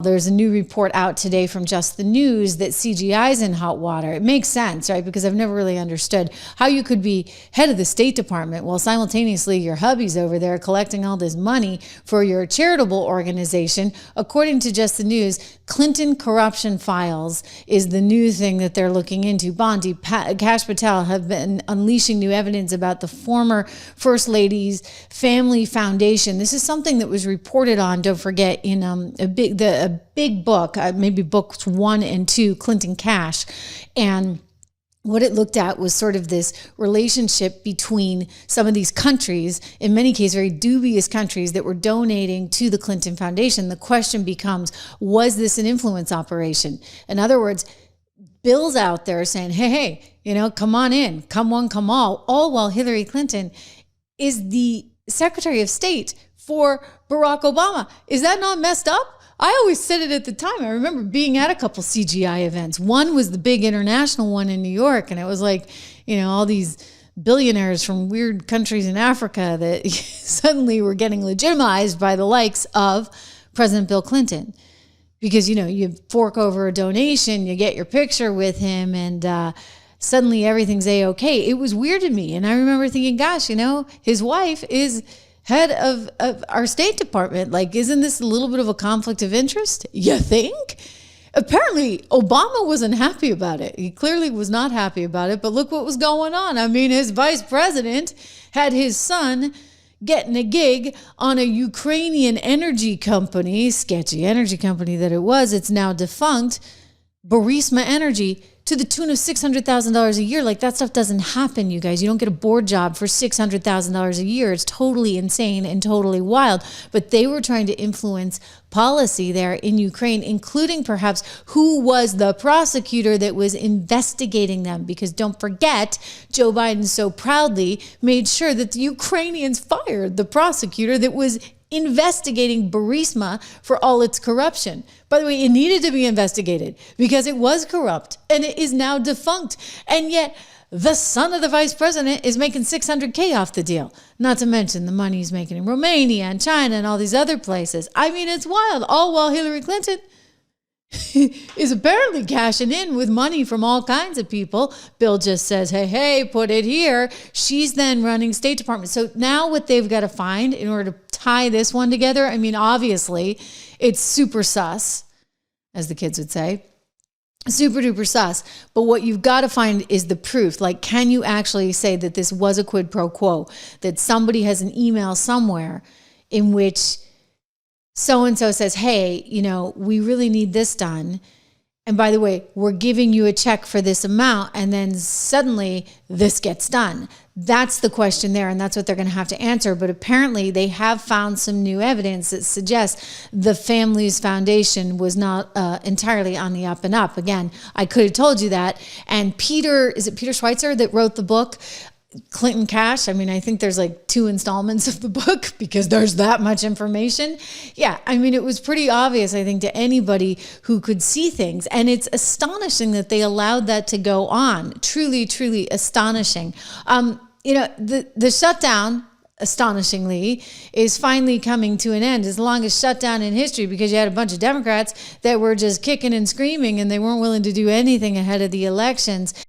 There's a new report out today from Just the News that CGI is in hot water. It makes sense, right? Because I've never really understood how you could be head of the State Department while simultaneously your hubby's over there collecting all this money for your charitable organization. According to Just the News, Clinton corruption files is the new thing that they're looking into. Bondi, Kash, Patel have been unleashing new evidence about the former First Lady's family foundation. This is something that was reported on, don't forget, in a big book, maybe books 1 and 2, Clinton Cash. And what it looked at was sort of this relationship between some of these countries, in many cases very dubious countries, that were donating to the Clinton Foundation. The question becomes, was this an influence operation? In other words, Bill's out there saying, hey, come on in, come one, come all while Hillary Clinton is the Secretary of State for Barack Obama. Is that not messed up? I always said it at the time. I remember being at a couple CGI events. One was the big international one in New York, and it was like, all these billionaires from weird countries in Africa that suddenly were getting legitimized by the likes of President Bill Clinton. Because, you fork over a donation, you get your picture with him, and suddenly everything's A-okay. It was weird to me. And I remember thinking, gosh, his wife is head of our State Department. Like, isn't this a little bit of a conflict of interest? You think? Apparently, Obama wasn't happy about it. He clearly was not happy about it, but look what was going on. I mean, his vice president had his son getting a gig on a Ukrainian energy company, sketchy energy company that it was. It's now defunct, Burisma Energy, to the tune of $600,000 a year. Like, that stuff doesn't happen, you guys. You don't get a board job for $600,000 a year. It's totally insane and totally wild. But they were trying to influence policy there in Ukraine, including perhaps who was the prosecutor that was investigating them. Because don't forget, Joe Biden so proudly made sure that the Ukrainians fired the prosecutor that was investigating Burisma for all its corruption. By the way, it needed to be investigated because it was corrupt and it is now defunct. And yet the son of the vice president is making $600K off the deal. Not to mention the money he's making in Romania and China and all these other places. I mean, it's wild. All while Hillary Clinton is apparently cashing in with money from all kinds of people. Bill just says, hey, put it here. She's then running State Department. So now what they've got to find in order to tie this one together, I mean, obviously it's super sus, as the kids would say. Super duper sus. But what you've got to find is the proof. Like, can you actually say that this was a quid pro quo? That somebody has an email somewhere in which so-and-so says, hey, we really need this done. And by the way, we're giving you a check for this amount. And then suddenly this gets done. That's the question there. And that's what they're going to have to answer. But apparently they have found some new evidence that suggests the family's foundation was not entirely on the up and up. Again, I could have told you that. And is it Peter Schweitzer that wrote the book, Clinton Cash? I mean, I think there's like 2 installments of the book because there's that much information. Yeah, I mean, it was pretty obvious, I think, to anybody who could see things. And it's astonishing that they allowed that to go on. Truly, truly astonishing. The shutdown, astonishingly, is finally coming to an end. As the longest shutdown in history, because you had a bunch of Democrats that were just kicking and screaming and they weren't willing to do anything ahead of the elections.